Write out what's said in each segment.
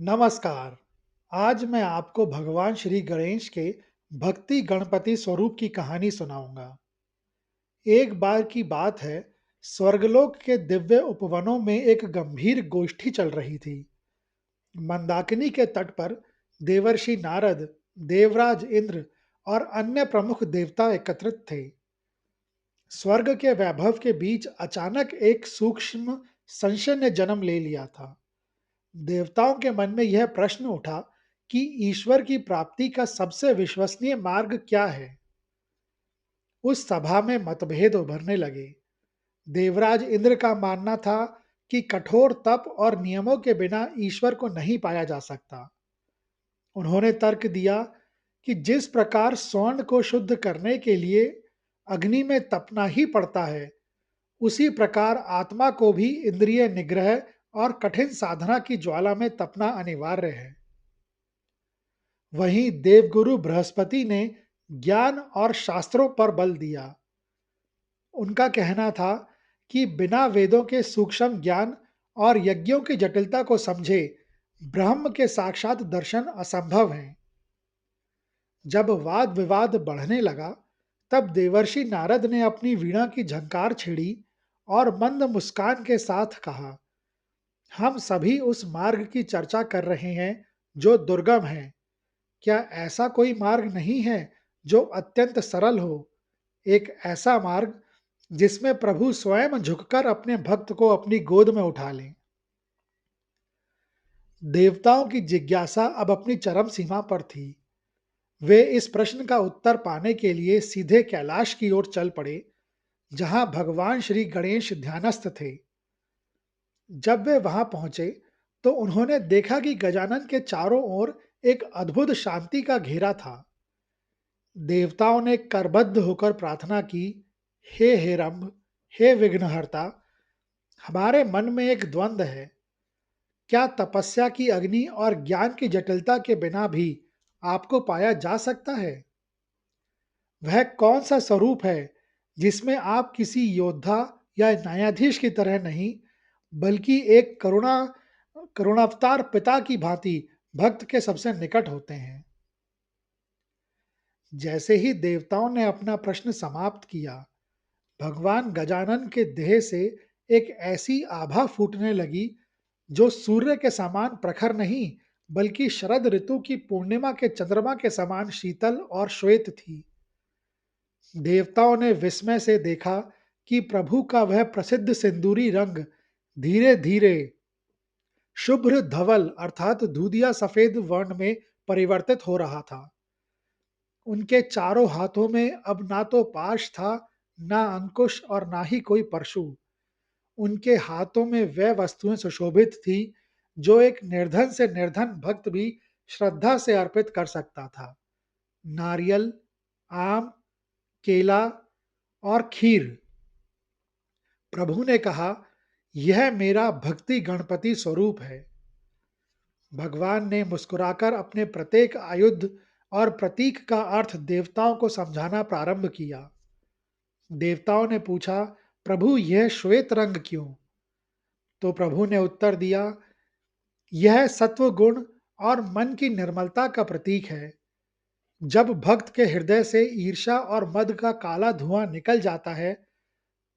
नमस्कार। आज मैं आपको भगवान श्री गणेश के भक्ति गणपति स्वरूप की कहानी सुनाऊंगा। एक बार की बात है, स्वर्गलोक के दिव्य उपवनों में एक गंभीर गोष्ठी चल रही थी। मंदाकिनी के तट पर देवर्षि नारद, देवराज इंद्र और अन्य प्रमुख देवता एकत्रित थे। स्वर्ग के वैभव के बीच अचानक एक सूक्ष्म संशय ने जन्म ले लिया था। देवताओं के मन में यह प्रश्न उठा कि ईश्वर की प्राप्ति का सबसे विश्वसनीय मार्ग क्या है। उस सभा में मतभेद उभरने लगे। देवराज इंद्र का मानना था कि कठोर तप और नियमों के बिना ईश्वर को नहीं पाया जा सकता। उन्होंने तर्क दिया कि जिस प्रकार स्वर्ण को शुद्ध करने के लिए अग्नि में तपना ही पड़ता है, उसी प्रकार आत्मा को भी इंद्रिय निग्रह और कठिन साधना की ज्वाला में तपना अनिवार्य है। वहीं देवगुरु बृहस्पति ने ज्ञान और शास्त्रों पर बल दिया। उनका कहना था कि बिना वेदों के सूक्ष्म ज्ञान और यज्ञों की जटिलता को समझे ब्रह्म के साक्षात दर्शन असंभव हैं। जब वाद विवाद बढ़ने लगा, तब देवर्षि नारद ने अपनी वीणा की झंकार छेड़ी और मंद मुस्कान के साथ कहा, हम सभी उस मार्ग की चर्चा कर रहे हैं जो दुर्गम है। क्या ऐसा कोई मार्ग नहीं है जो अत्यंत सरल हो, एक ऐसा मार्ग जिसमें प्रभु स्वयं झुककर अपने भक्त को अपनी गोद में उठा लें? देवताओं की जिज्ञासा अब अपनी चरम सीमा पर थी। वे इस प्रश्न का उत्तर पाने के लिए सीधे कैलाश की ओर चल पड़े, जहां भगवान श्री गणेश ध्यानस्थ थे। जब वे वहां पहुंचे, तो उन्होंने देखा कि गजानन के चारों ओर एक अद्भुत शांति का घेरा था। देवताओं ने करबद्ध होकर प्रार्थना की, हे हेरंब, हे विघ्नहर्ता, हमारे मन में एक द्वंद्व है। क्या तपस्या की अग्नि और ज्ञान की जटिलता के बिना भी आपको पाया जा सकता है? वह कौन सा स्वरूप है जिसमें आप किसी योद्धा या न्यायाधीश की तरह नहीं, बल्कि एक करुणावतार पिता की भांति भक्त के सबसे निकट होते हैं? जैसे ही देवताओं ने अपना प्रश्न समाप्त किया, भगवान गजानन के देह से एक ऐसी आभा फूटने लगी जो सूर्य के समान प्रखर नहीं, बल्कि शरद ऋतु की पूर्णिमा के चंद्रमा के समान शीतल और श्वेत थी। देवताओं ने विस्मय से देखा कि प्रभु का वह प्रसिद्ध सिंदूरी रंग धीरे धीरे शुभ्र धवल अर्थात दूधिया सफेद वर्ण में परिवर्तित हो रहा था। उनके चारों हाथों में अब ना तो पाश था, ना अंकुश और ना ही कोई परशु। उनके हाथों में वह वस्तुएं सुशोभित थी जो एक निर्धन से निर्धन भक्त भी श्रद्धा से अर्पित कर सकता था। नारियल, आम, केला और खीर। प्रभु ने कहा, यह मेरा भक्ति गणपति स्वरूप है। भगवान ने मुस्कुराकर अपने प्रत्येक आयुध और प्रतीक का अर्थ देवताओं को समझाना प्रारंभ किया। देवताओं ने पूछा, प्रभु यह श्वेत रंग क्यों? तो प्रभु ने उत्तर दिया, यह सत्व गुण और मन की निर्मलता का प्रतीक है। जब भक्त के हृदय से ईर्ष्या और मद का काला धुआं निकल जाता है,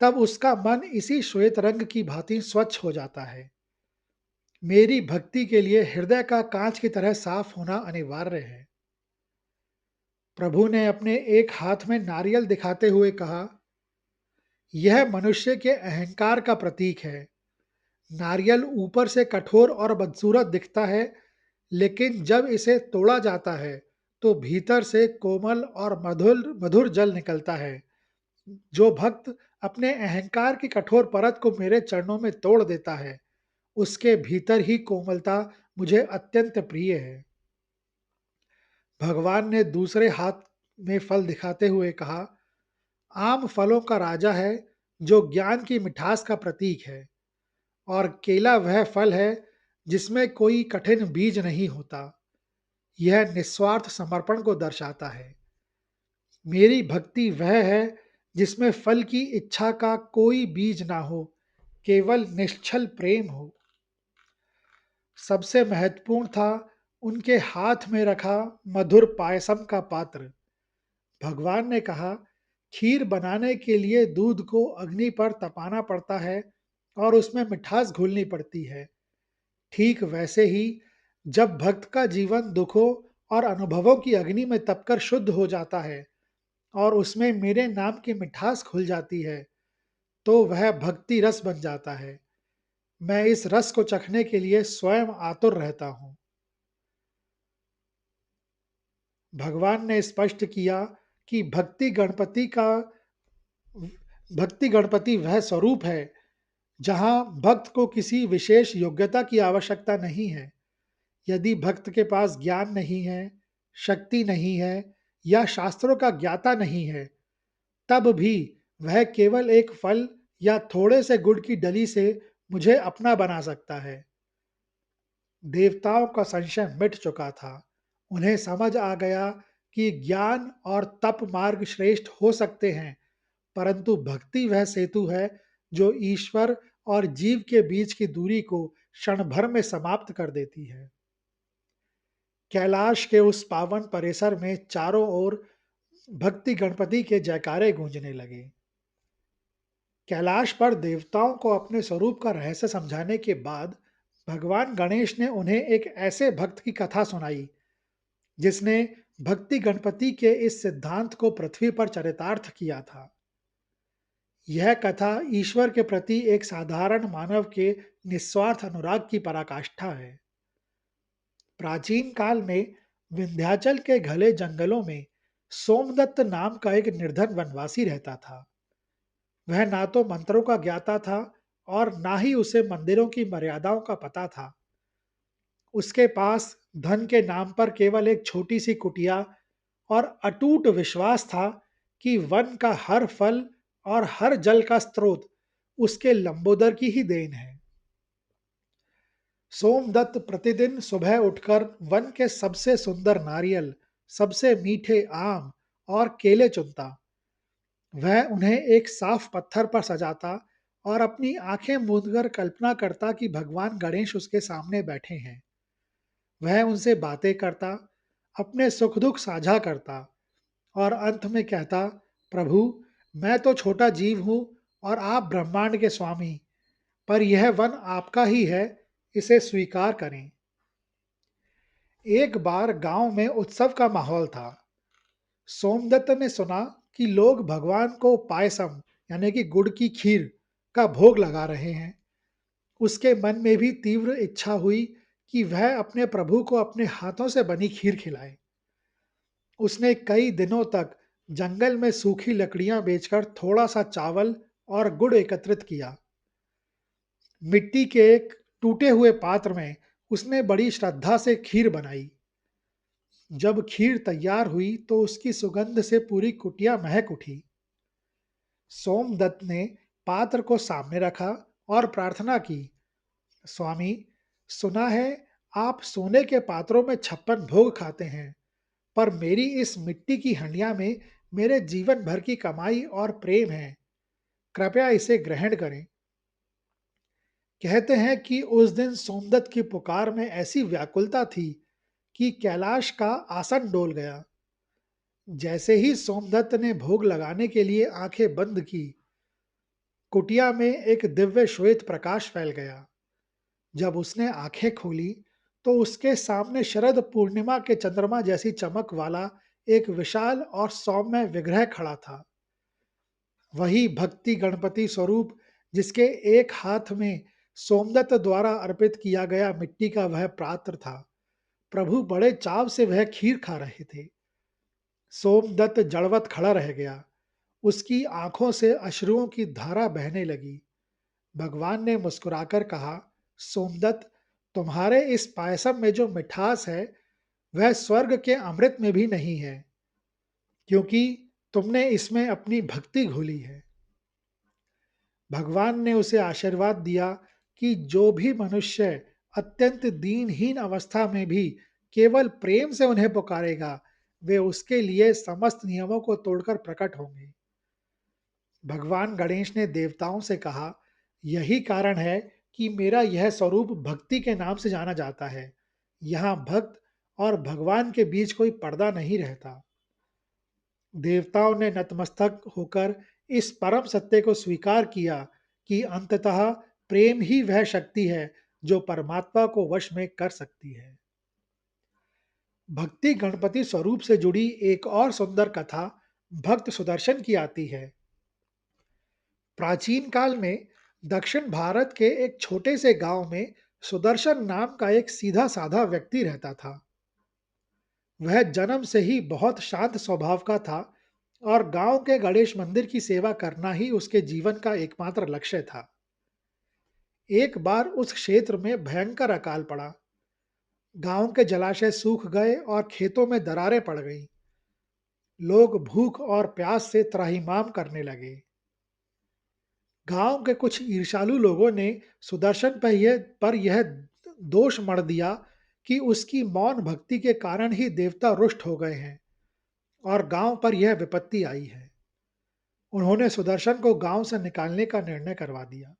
तब उसका मन इसी श्वेत रंग की भांति स्वच्छ हो जाता है। मेरी भक्ति के लिए हृदय का कांच की तरह साफ होना अनिवार्य है। प्रभु ने अपने एक हाथ में नारियल दिखाते हुए कहा, यह मनुष्य के अहंकार का प्रतीक है। नारियल ऊपर से कठोर और बदसूरत दिखता है, लेकिन जब इसे तोड़ा जाता है, तो भीतर से कोमल और मधुर मधुर जल निकलता है। जो भक्त अपने अहंकार की कठोर परत को मेरे चरणों में तोड़ देता है, उसके भीतर ही कोमलता मुझे अत्यंत प्रिय है। भगवान ने दूसरे हाथ में फल दिखाते हुए कहा, आम फलों का राजा है जो ज्ञान की मिठास का प्रतीक है, और केला वह फल है जिसमें कोई कठिन बीज नहीं होता। यह निस्वार्थ समर्पण को दर्शाता है। मेरी भक्ति वह है जिसमें फल की इच्छा का कोई बीज ना हो, केवल निश्छल प्रेम हो। सबसे महत्वपूर्ण था उनके हाथ में रखा मधुर पायसम का पात्र। भगवान ने कहा, खीर बनाने के लिए दूध को अग्नि पर तपाना पड़ता है और उसमें मिठास घोलनी पड़ती है। ठीक वैसे ही जब भक्त का जीवन दुखों और अनुभवों की अग्नि में तपकर शुद्ध हो जाता है और उसमें मेरे नाम की मिठास घुल जाती है, तो वह भक्ति रस बन जाता है। मैं इस रस को चखने के लिए स्वयं आतुर रहता हूँ। भगवान ने स्पष्ट किया कि भक्ति गणपति वह स्वरूप है जहाँ भक्त को किसी विशेष योग्यता की आवश्यकता नहीं है। यदि भक्त के पास ज्ञान नहीं है, शक्ति नहीं है या शास्त्रों का ज्ञाता नहीं है, तब भी वह केवल एक फल या थोड़े से गुड़ की डली से मुझे अपना बना सकता है। देवताओं का संशय मिट चुका था। उन्हें समझ आ गया कि ज्ञान और तप मार्ग श्रेष्ठ हो सकते हैं, परंतु भक्ति वह सेतु है जो ईश्वर और जीव के बीच की दूरी को क्षण भर में समाप्त कर देती है। कैलाश के उस पावन परिसर में चारों ओर भक्ति गणपति के जयकारे गूंजने लगे। कैलाश पर देवताओं को अपने स्वरूप का रहस्य समझाने के बाद भगवान गणेश ने उन्हें एक ऐसे भक्त की कथा सुनाई जिसने भक्ति गणपति के इस सिद्धांत को पृथ्वी पर चरितार्थ किया था। यह कथा ईश्वर के प्रति एक साधारण मानव के निस्वार्थ अनुराग की पराकाष्ठा है। प्राचीन काल में विंध्याचल के घने जंगलों में सोमदत्त नाम का एक निर्धन वनवासी रहता था। वह ना तो मंत्रों का ज्ञाता था और ना ही उसे मंदिरों की मर्यादाओं का पता था। उसके पास धन के नाम पर केवल एक छोटी सी कुटिया और अटूट विश्वास था कि वन का हर फल और हर जल का स्रोत उसके लंबोदर की ही देन है। सोमदत्त प्रतिदिन सुबह उठकर वन के सबसे सुंदर नारियल, सबसे मीठे आम और केले चुनता। वह उन्हें एक साफ पत्थर पर सजाता और अपनी आंखें मूंदकर कल्पना करता कि भगवान गणेश उसके सामने बैठे हैं। वह उनसे बातें करता, अपने सुख दुख साझा करता और अंत में कहता, प्रभु, मैं तो छोटा जीव हूँ और आप ब्रह्मांड के स्वामी, पर यह वन आपका ही है, इसे स्वीकार करें। एक बार गांव में उत्सव का माहौल था। सोमदत्त ने सुना कि लोग भगवान को पायसम यानी कि गुड़ की खीर का भोग लगा रहे हैं। उसके मन में भी तीव्र इच्छा हुई कि वह अपने प्रभु को अपने हाथों से बनी खीर खिलाए। उसने कई दिनों तक जंगल में सूखी लकड़ियां बेचकर थोड़ा सा चावल और गुड़ एकत्रित किया। मिट्टी के एक टूटे हुए पात्र में उसने बड़ी श्रद्धा से खीर बनाई। जब खीर तैयार हुई तो उसकी सुगंध से पूरी कुटिया महक उठी। सोमदत्त ने पात्र को सामने रखा और प्रार्थना की, स्वामी, सुना है आप सोने के पात्रों में 56 भोग खाते हैं, पर मेरी इस मिट्टी की हंडिया में मेरे जीवन भर की कमाई और प्रेम है। कृपया इसे ग्रहण करें। कहते हैं कि उस दिन सोमदत्त की पुकार में ऐसी व्याकुलता थी कि कैलाश का आसन डोल गया। जैसे ही सोमदत्त ने भोग लगाने के लिए आंखें बंद की, कुटिया में एक दिव्य श्वेत प्रकाश फैल गया। जब उसने आंखें खोली तो उसके सामने शरद पूर्णिमा के चंद्रमा जैसी चमक वाला एक विशाल और सौम्य विग्रह खड़ा था। वही भक्ति गणपति स्वरूप जिसके एक हाथ में सोमदत्त द्वारा अर्पित किया गया मिट्टी का वह पात्र था। प्रभु बड़े चाव से वह खीर खा रहे थे। सोमदत्त जड़वत खड़ा रह गया। उसकी आंखों से अश्रुओं की धारा बहने लगी। भगवान ने मुस्कुराकर कहा, सोमदत्त, तुम्हारे इस पायसम में जो मिठास है वह स्वर्ग के अमृत में भी नहीं है, क्योंकि तुमने इसमें अपनी भक्ति घोली है। भगवान ने उसे आशीर्वाद दिया कि जो भी मनुष्य अत्यंत दीनहीन अवस्था में भी केवल प्रेम से उन्हें पुकारेगा, वे उसके लिए समस्त नियमों को तोड़कर प्रकट होंगे। भगवान गणेश ने देवताओं से कहा, यही कारण है कि मेरा यह स्वरूप भक्ति के नाम से जाना जाता है। यहाँ भक्त और भगवान के बीच कोई पर्दा नहीं रहता। देवताओं ने नतमस्तक होकर इस परम सत्य को स्वीकार किया कि अंततः प्रेम ही वह शक्ति है जो परमात्मा को वश में कर सकती है। भक्ति गणपति स्वरूप से जुड़ी एक और सुंदर कथा भक्त सुदर्शन की आती है। प्राचीन काल में दक्षिण भारत के एक छोटे से गांव में सुदर्शन नाम का एक सीधा साधा व्यक्ति रहता था। वह जन्म से ही बहुत शांत स्वभाव का था और गांव के गणेश मंदिर की सेवा करना ही उसके जीवन का एकमात्र लक्ष्य था। एक बार उस क्षेत्र में भयंकर अकाल पड़ा। गांव के जलाशय सूख गए और खेतों में दरारें पड़ गईं। लोग भूख और प्यास से त्राहिमाम करने लगे। गांव के कुछ ईर्ष्यालु लोगों ने सुदर्शन पर यह दोष मढ़ दिया कि उसकी मौन भक्ति के कारण ही देवता रुष्ट हो गए हैं और गांव पर यह विपत्ति आई है। उन्होंने सुदर्शन को गांव से निकालने का निर्णय करवा दिया।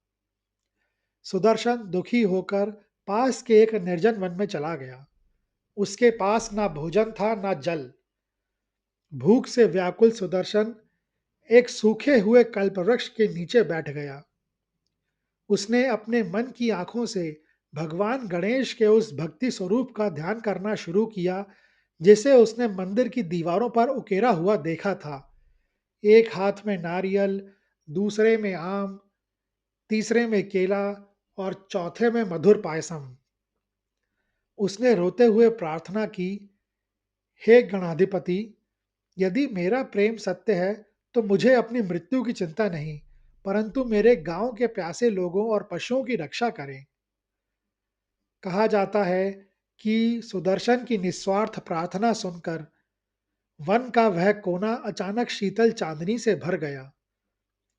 सुदर्शन दुखी होकर पास के एक निर्जन वन में चला गया। उसके पास ना भोजन था ना जल। भूख से व्याकुल सुदर्शन एक सूखे हुए कल्पवृक्ष के नीचे बैठ गया। उसने अपने मन की आंखों से भगवान गणेश के उस भक्ति स्वरूप का ध्यान करना शुरू किया जिसे उसने मंदिर की दीवारों पर उकेरा हुआ देखा था। एक हाथ में नारियल, दूसरे में आम, तीसरे में केला और चौथे में मधुर पायसम। उसने रोते हुए प्रार्थना की, हे गणाधिपति, यदि मेरा प्रेम सत्य है तो मुझे अपनी मृत्यु की चिंता नहीं, परंतु मेरे गांव के प्यासे लोगों और पशुओं की रक्षा करें। कहा जाता है कि सुदर्शन की निस्वार्थ प्रार्थना सुनकर वन का वह कोना अचानक शीतल चांदनी से भर गया।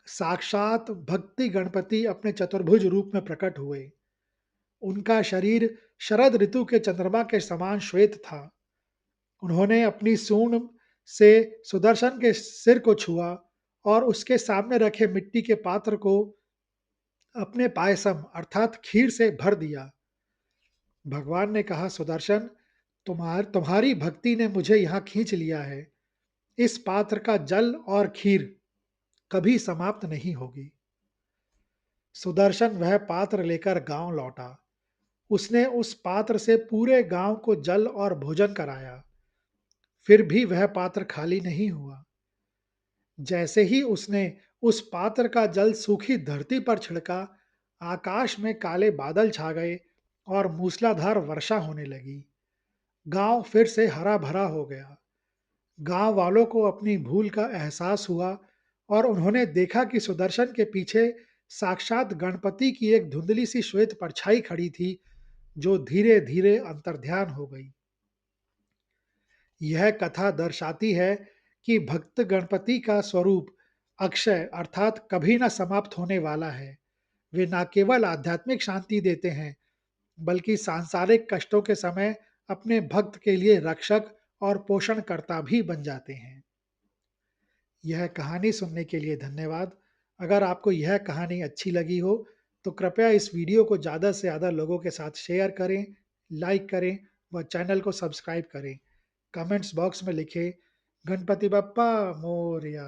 साक्षात भक्ति गणपति अपने चतुर्भुज रूप में प्रकट हुए। उनका शरीर शरद ऋतु के चंद्रमा के समान श्वेत था। उन्होंने अपनी सूंड से सुदर्शन के सिर को छुआ और उसके सामने रखे मिट्टी के पात्र को अपने पायसम अर्थात खीर से भर दिया। भगवान ने कहा, सुदर्शन, तुम्हारी भक्ति ने मुझे यहाँ खींच लिया है। इस पात्र का जल और खीर कभी समाप्त नहीं होगी। सुदर्शन वह पात्र लेकर गांव लौटा। उसने उस पात्र से पूरे गांव को जल और भोजन कराया। फिर भी वह पात्र खाली नहीं हुआ। जैसे ही उसने उस पात्र का जल सूखी धरती पर छिड़का, आकाश में काले बादल छा गए और मूसलाधार वर्षा होने लगी। गांव फिर से हरा भरा हो गया। गांव वालों को अपनी भूल का एहसास हुआ और उन्होंने देखा कि सुदर्शन के पीछे साक्षात गणपति की एक धुंधली सी श्वेत परछाई खड़ी थी जो धीरे धीरे अंतर्ध्यान हो गई। यह कथा दर्शाती है कि भक्त गणपति का स्वरूप अक्षय अर्थात कभी न समाप्त होने वाला है। वे न केवल आध्यात्मिक शांति देते हैं बल्कि सांसारिक कष्टों के समय अपने भक्त के लिए रक्षक और पोषणकर्ता भी बन जाते हैं। यह कहानी सुनने के लिए धन्यवाद। अगर आपको यह कहानी अच्छी लगी हो तो कृपया इस वीडियो को ज़्यादा से ज़्यादा लोगों के साथ शेयर करें, लाइक करें व चैनल को सब्सक्राइब करें। कमेंट्स बॉक्स में लिखें, गणपति बप्पा मोरया।